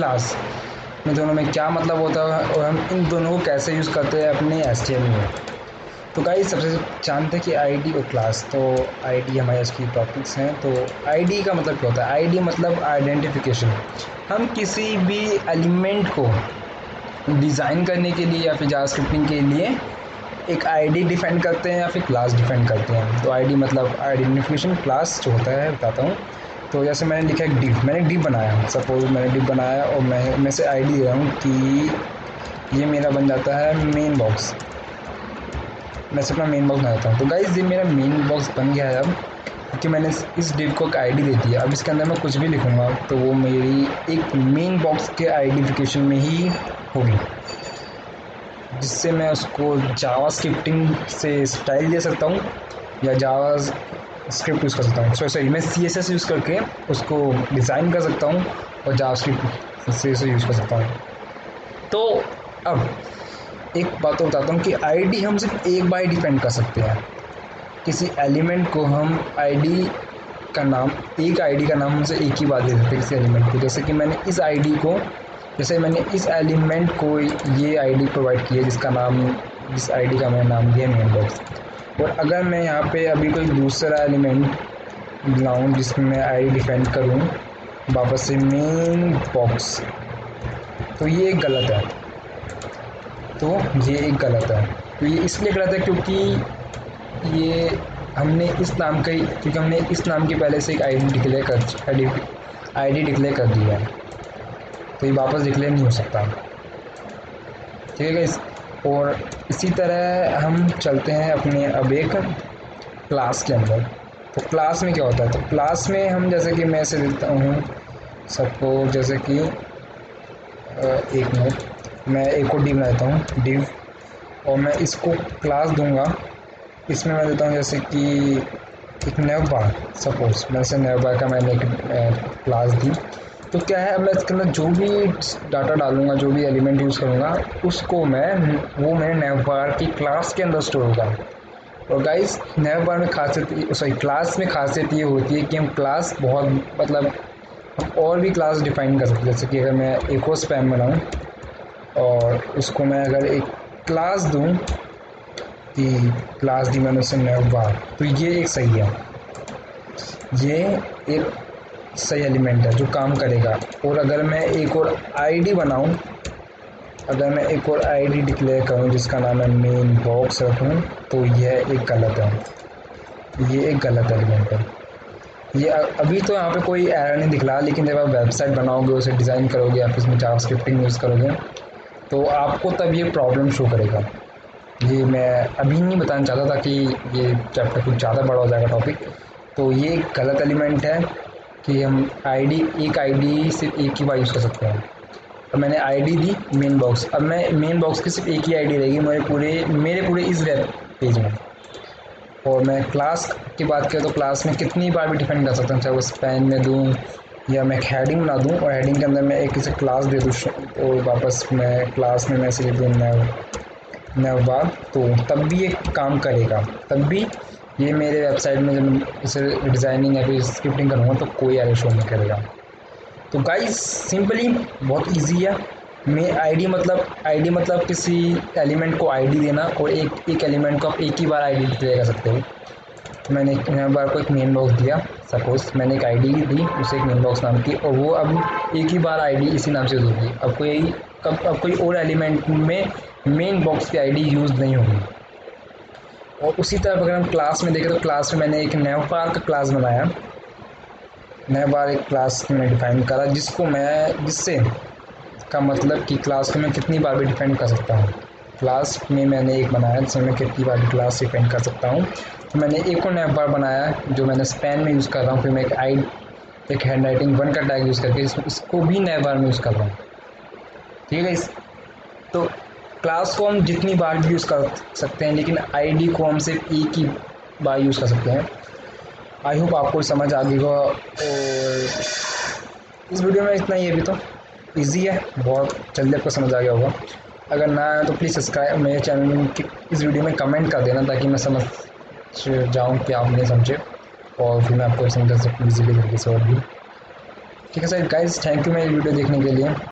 Class में दोनों में क्या मतलब होता है और हम इन दोनों को कैसे यूज़ करते हैं अपने HTML में। तो गाइस सबसे जानते हैं कि आईडी और क्लास। तो आईडी हमारे आज की टॉपिक्स हैं। तो आईडी का मतलब क्या होता है? आईडी मतलब आइडेंटिफिकेशन। हम किसी भी एलिमेंट को डिज़ाइन करने के लिए या फिर जावास्क्रिप्टिंग के लिए एक आईडी डिफाइन करते हैं या फिर क्लास डिफाइन करते हैं। तो आईडी मतलब आइडेंटिफिकेशन, क्लास जो होता है बताता हूँ। तो जैसे मैंने लिखा एक डिव, मैंने डिव बनाया, सपोज मैंने डिव बनाया और मैं से आईडी दे रहा हूँ कि ये मेरा बन जाता है मेन बॉक्स। मैं से अपना मेन बॉक्स बनाता हूँ। तो गाइस ये मेरा मेन बॉक्स बन गया है अब, क्योंकि मैंने इस डिव को एक आईडी दे दिया। अब इसके अंदर मैं कुछ भी लिखूँगा तो वो मेरी एक मेन बॉक्स के आइडेंटिफिकेशन में ही होगी, जिससे मैं उसको जावास्क्रिप्टिंग से स्टाइल दे सकता हूँ या जावा स्क्रिप्ट यूज़ कर सकता हूँ। सॉरी मैं CSS यूज़ करके उसको डिज़ाइन कर सकता हूँ और जावास्क्रिप्ट से इसे यूज़ कर सकता हूँ। तो अब एक बात तो बताता हूँ कि आईडी हम सिर्फ एक बार ही डिफाइन कर सकते हैं। किसी एलिमेंट को हम आईडी का नाम, एक आईडी का नाम हमसे एक ही बार दे सकते हैं किसी एलिमेंट को। जैसे कि मैंने इस आईडी को, जैसे मैंने इस एलिमेंट को ये आईडी प्रोवाइड की है जिसका नाम, जिस आईडी का मैंने नाम दिया मेन बॉक्स। और अगर मैं यहाँ पे अभी कोई दूसरा एलिमेंट लाऊं जिसमें मैं आईडी डिफाइन करूँ वापस से मेन बॉक्स, तो ये एक गलत है। तो ये एक गलत है। तो ये इसलिए गलत है क्योंकि ये हमने इस नाम का, क्योंकि हमने इस नाम की पहले से एक आईडी डिक्लेयर कर दी है, तो ये वापस डिक्लेयर नहीं हो सकता। ठीक है गाइस। और इसी तरह हम चलते हैं अपने अब एक क्लास के अंदर। तो क्लास में क्या होता है? तो क्लास में हम जैसे कि मैं ऐसे देता हूँ सबको, जैसे कि एक मिनट, मैं एक और डिव बनाता हूँ डिव, और मैं इसको क्लास दूंगा। इसमें मैं देता हूँ जैसे कि एक नेव बार, सपोज मैं से नेव बार का मैंने एक क्लास दी। तो क्या है, अब मैं इसके अंदर जो भी डाटा डालूंगा, जो भी एलिमेंट यूज़ करूँगा, उसको वो मेरे नेव बार की क्लास के अंदर स्टोर होगा। और गाइस नेव बार में क्लास में खासियत ये होती है कि हम क्लास बहुत मतलब हम और भी क्लास डिफाइन कर सकते हैं। जैसे कि अगर मैं एक और स्पैम बनाऊँ और उसको मैं अगर एक क्लास दूँ कि क्लास दी मैंने उससे नेव बार, तो ये एक सही है, ये एक सही एलिमेंट है जो काम करेगा। और अगर मैं एक और आईडी बनाऊं, अगर मैं एक और आईडी डिक्लेयर करूं जिसका नाम है मेन बॉक्स रखूं, तो यह एक गलत है, ये एक गलत एलिमेंट है। ये अभी तो यहाँ पे कोई एरर नहीं दिख रहा, लेकिन जब आप वेबसाइट बनाओगे, उसे डिज़ाइन करोगे या फिर उसमें जावास्क्रिप्टिंग यूज़ करोगे, तो आपको तब ये प्रॉब्लम शो करेगा। ये मैं अभी नहीं बताना चाहता था कि ये चैप्टर कुछ ज़्यादा बड़ा हो जाएगा टॉपिक। तो ये एक गलत एलिमेंट है कि हम एक आईडी सिर्फ एक ही बार यूज़ कर सकते हैं। अब मैंने आईडी दी मेन बॉक्स, अब मैं मेन बॉक्स की सिर्फ एक ही आईडी रहेगी मेरे पूरे इस वेब पेज में। और मैं क्लास की बात करें तो क्लास में कितनी बार भी डिफाइन कर सकता हूँ, चाहे वो स्पैन में दूँ या मैं हेडिंग बना दूँ और हेडिंग के अंदर मैं एक किसी क्लास दे दूँ और वापस मैं क्लास में मैसेज दूँ नेव बार, तो तब भी ये काम करेगा। तब भी ये मेरे वेबसाइट में जब इसे डिज़ाइनिंग या फिर स्क्रिप्टिंग करूँगा तो कोई एरर शो नहीं करेगा। तो गाइस सिंपली बहुत इजी है। आईडी मतलब किसी एलिमेंट को आईडी देना, और एक एलिमेंट को आप एक ही बार आईडी डिक्लेयर कर सकते हो। मैंने एक बार को एक मेन बॉक्स दिया, सपोज मैंने एक आईडी दी उसे एक मेन बॉक्स नाम की, और वो अब एक ही बार आईडी इसी नाम से यूज़ होगी। अब कोई और एलिमेंट में मेन बॉक्स की आईडी यूज़ नहीं होगी। और उसी तरह अगर हम क्लास में देखें तो क्लास में मैंने एक नेव बार का क्लास बनाया, नेव बार एक क्लास में डिफाइन करा जिससे का मतलब कि क्लास को मैं कितनी बार भी डिफाइन कर सकता हूँ। क्लास में मैंने एक बनाया जिसमें मैं कितनी बार भी क्लास डिफाइन कर सकता हूँ। तो मैंने एक और नेव बार बनाया जो मैंने स्पैन में यूज़ कर रहा हूँ, फिर मैं एक हैंड राइटिंग 1 का टैग यूज़ करके इसको भी नेव बार में यूज़ कर रहा हूँ। ठीक है। तो क्लास को हम जितनी बार भी यूज़ कर सकते हैं, लेकिन आईडी को हम सिर्फ एक ही बार यूज़ कर सकते हैं। आई होप आपको समझ आ गई होगा। और इस वीडियो में इतना ही, अभी तो इजी है, बहुत जल्दी आपको समझ आ गया होगा। अगर ना आए तो प्लीज़ सब्सक्राइब मेरे चैनल की इस वीडियो में कमेंट कर देना, ताकि मैं समझ जाऊँ कि आप नहीं समझे, और फिर मैं आपको समझा सकूँ इजीली तरीके से। और भी ठीक है सर गाइस, थैंक यू मेरी वीडियो देखने के लिए।